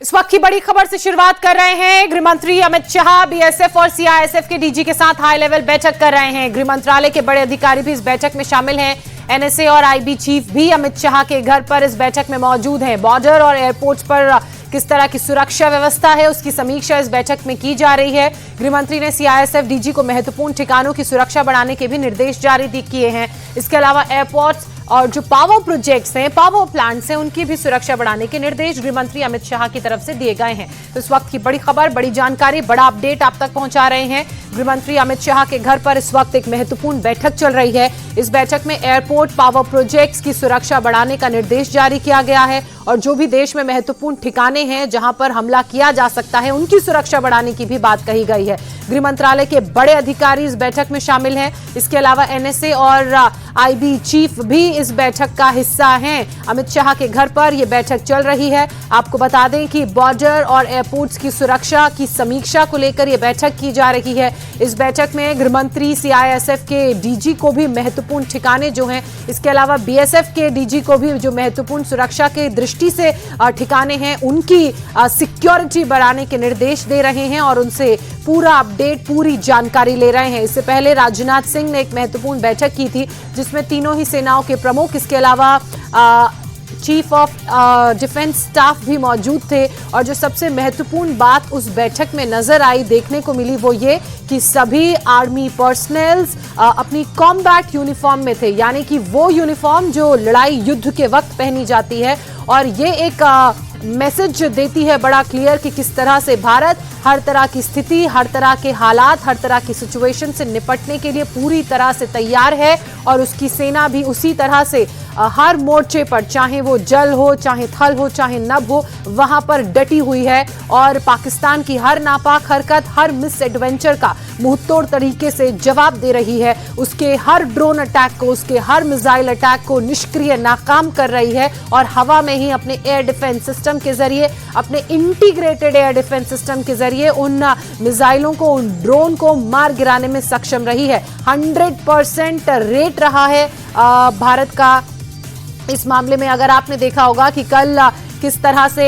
इस वक्त की बड़ी खबर से शुरुआत कर रहे हैं। गृह मंत्री अमित शाह बीएसएफ और सीआईएसएफ के डीजी के साथ हाई लेवल बैठक कर रहे हैं। गृह मंत्रालय के बड़े अधिकारी भी इस बैठक में शामिल हैं। एनएसए और आईबी चीफ भी अमित शाह के घर पर इस बैठक में मौजूद हैं। बॉर्डर और एयरपोर्ट्स पर किस तरह की सुरक्षा व्यवस्था है उसकी समीक्षा इस बैठक में की जा रही है। गृह मंत्री ने सीआईएसएफ डीजी को महत्वपूर्ण ठिकानों की सुरक्षा बढ़ाने के भी निर्देश जारी किए हैं। इसके अलावा एयरपोर्ट्स और जो पावर प्रोजेक्ट्स हैं, पावर प्लांट्स हैं, उनकी भी सुरक्षा बढ़ाने के निर्देश गृह मंत्री अमित शाह की तरफ से दिए गए हैं। तो इस वक्त की बड़ी खबर, बड़ी जानकारी, बड़ा अपडेट आप तक पहुंचा रहे हैं। गृह मंत्री अमित शाह के घर पर इस वक्त एक महत्वपूर्ण बैठक चल रही है। इस बैठक में एयरपोर्ट, पावर प्रोजेक्ट्स की सुरक्षा बढ़ाने का निर्देश जारी किया गया है और जो भी देश में महत्वपूर्ण ठिकाने हैं जहां पर हमला किया जा सकता है उनकी सुरक्षा बढ़ाने की भी बात कही गई है। गृह मंत्रालय के बड़े अधिकारी इस बैठक में शामिल हैं। इसके अलावा एनएसए और आईबी चीफ भी इस बैठक का हिस्सा हैं। अमित शाह के घर पर यह बैठक चल रही है। आपको बता दें कि बॉर्डर और एयरपोर्ट्स की सुरक्षा की समीक्षा को लेकर यह बैठक की जा रही है। इस बैठक में गृह मंत्री सीआईएसएफ के डीजी को भी महत्वपूर्ण ठिकाने जो हैं, इसके अलावा बीएसएफ के डीजी को भी जो महत्वपूर्ण सुरक्षा के दृष्टि से ठिकाने हैं उनकी सिक्योरिटी बढ़ाने के निर्देश दे रहे हैं और उनसे पूरा अपडेट, पूरी जानकारी ले रहे हैं। इससे पहले राजनाथ सिंह ने एक महत्वपूर्ण बैठक की थी जिसमें तीनों ही सेनाओं के प्रमुख, इसके अलावा चीफ ऑफ डिफेंस स्टाफ भी मौजूद थे। और जो सबसे महत्वपूर्ण बात उस बैठक में नजर आई, देखने को मिली, वो ये कि सभी आर्मी पर्सनल्स अपनी कॉम्बैट यूनिफॉर्म में थे, यानी कि वो यूनिफॉर्म जो लड़ाई युद्ध के वक्त पहनी जाती है। और ये एक मैसेज देती है बड़ा क्लियर कि किस तरह से भारत हर तरह की स्थिति, हर तरह के हालात, हर तरह की सिचुएशन से निपटने के लिए पूरी तरह से तैयार है और उसकी सेना भी उसी तरह से हर मोर्चे पर, चाहे वो जल हो, चाहे थल हो, चाहे नभ हो, वहां पर डटी हुई है और पाकिस्तान की हर नापाक हरकत, हर मिस एडवेंचर का मुंहतोड़ तरीके से जवाब दे रही है। उसके हर ड्रोन अटैक को, उसके हर मिसाइल अटैक को निष्क्रिय, नाकाम कर रही है और हवा में ही अपने एयर डिफेंस सिस्टम के जरिए, अपने इंटीग्रेटेड एयर डिफेंस सिस्टम के जरिए उन मिसाइलों को, उन ड्रोन को मार गिराने में सक्षम रही है। 100% रेट रहा है भारत का इस मामले में। अगर आपने देखा होगा कि कल किस तरह से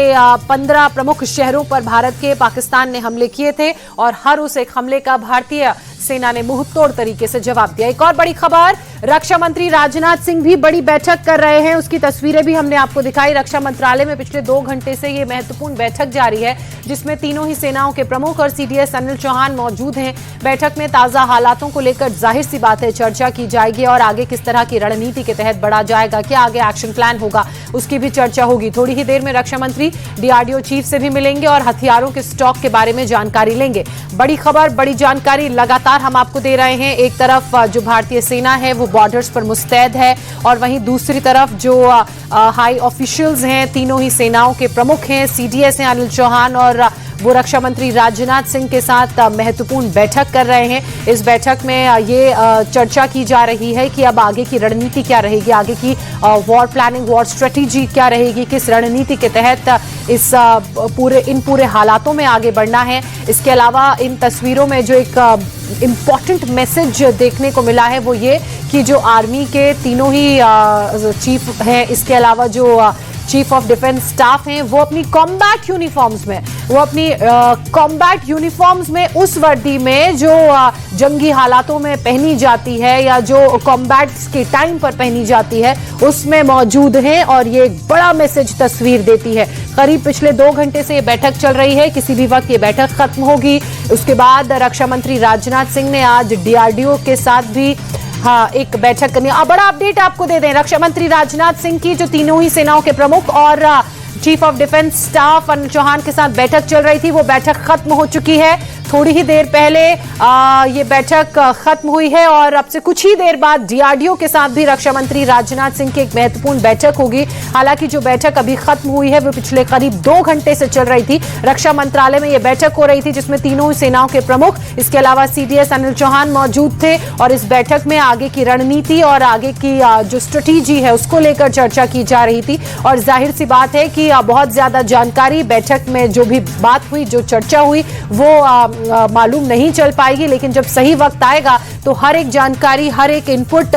15 प्रमुख शहरों पर भारत के पाकिस्तान ने हमले किए थे और हर उस एक हमले का भारतीय सेना ने मुंहतोड़ तरीके से जवाब दिया। एक और बड़ी खबर, रक्षा मंत्री राजनाथ सिंह भी बड़ी बैठक कर रहे हैं। उसकी तस्वीरें भी हमने आपको दिखाई। रक्षा मंत्रालय में पिछले 2 घंटे से ये महत्वपूर्ण बैठक जारी है जिसमें तीनों ही सेनाओं के प्रमुख और सीडीएस अनिल चौहान मौजूद हैं। बैठक में ताजा हालातों को लेकर जाहिर सी बात है चर्चा की जाएगी और आगे किस तरह की रणनीति के तहत बढ़ा जाएगा, क्या आगे एक्शन प्लान होगा, उसकी भी चर्चा होगी। थोड़ी ही देर में रक्षा मंत्री डीआरडीओ चीफ से भी मिलेंगे और हथियारों के स्टॉक के बारे में जानकारी लेंगे। बड़ी खबर, बड़ी जानकारी लगातार हम आपको दे रहे हैं। एक तरफ जो भारतीय सेना है वो बॉर्डर्स पर मुस्तैद है और वहीं दूसरी तरफ जो हाई ऑफिशियल्स हैं, तीनों ही सेनाओं के प्रमुख हैं, सीडीएस हैं अनिल चौहान और वो रक्षा मंत्री राजनाथ सिंह के साथ महत्वपूर्ण बैठक कर रहे हैं। इस बैठक में ये चर्चा की जा रही है कि अब आगे की रणनीति क्या रहेगी, आगे की वॉर प्लानिंग, वॉर स्ट्रेटेजी क्या रहेगी, किस रणनीति के तहत इन पूरे हालातों में आगे बढ़ना है। इसके अलावा इन तस्वीरों में जो एक इम्पॉर्टेंट मैसेज देखने को मिला है वो ये कि जो आर्मी के तीनों ही चीफ हैं, इसके अलावा जो चीफ ऑफ डिफेंस स्टाफ हैं, वो अपनी कॉम्बैट यूनिफॉर्म्स में, उस वर्दी में जो जंगी हालातों में पहनी जाती है या जो कॉम्बैट्स के टाइम पर पहनी जाती है उसमें मौजूद हैं और ये एक बड़ा मैसेज तस्वीर देती है। करीब पिछले 2 घंटे से ये बैठक चल रही है, किसी भी वक्त ये बैठक खत्म होगी। उसके बाद रक्षा मंत्री राजनाथ सिंह ने आज डीआरडीओ के साथ भी एक बैठक करनी। बड़ा अपडेट आपको दे दें, रक्षा मंत्री राजनाथ सिंह की जो तीनों ही सेनाओं के प्रमुख और chief of defence staff Anil Chauhan के साथ बैठक चल रही थी, वो बैठक खत्म हो चुकी है। थोड़ी ही देर पहले ये बैठक खत्म हुई है और अब से कुछ ही देर बाद डीआरडीओ के साथ भी रक्षा मंत्री राजनाथ सिंह की एक महत्वपूर्ण बैठक होगी। हालांकि जो बैठक अभी खत्म हुई है वो पिछले करीब 2 घंटे से चल रही थी। रक्षा मंत्रालय में ये बैठक हो रही थी जिसमें तीनों सेनाओं के प्रमुख, इसके अलावा सीडीएस अनिल चौहान मौजूद थे और इस बैठक में आगे की रणनीति और आगे की जो स्ट्रेटेजी है उसको लेकर चर्चा की जा रही थी। और जाहिर सी बात है कि बहुत ज्यादा जानकारी बैठक में जो भी बात हुई, जो चर्चा हुई, वो मालूम नहीं चल पाएगी, लेकिन जब सही वक्त आएगा तो हर एक जानकारी, हर एक इनपुट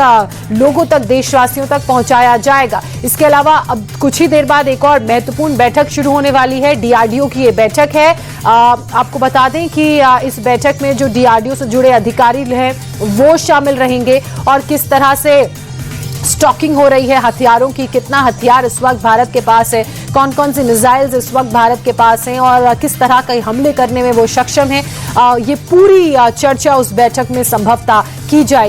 लोगों तक, देशवासियों तक पहुंचाया जाएगा। इसके अलावा अब कुछ ही देर बाद एक और महत्वपूर्ण बैठक शुरू होने वाली है। डीआरडीओ की ये बैठक है। आपको बता दें कि इस बैठक में जो डीआरडीओ से जुड़े अधिकारी हैं वो शामिल रहेंगे और किस तरह से स्टॉकिंग हो रही है हथियारों की, कितना हथियार इस वक्त भारत के पास है, कौन कौन सी मिसाइल्स इस वक्त भारत के पास हैं और किस तरह के हमले करने में वो सक्षम है, ये पूरी चर्चा उस बैठक में संभवतः की जाएगी।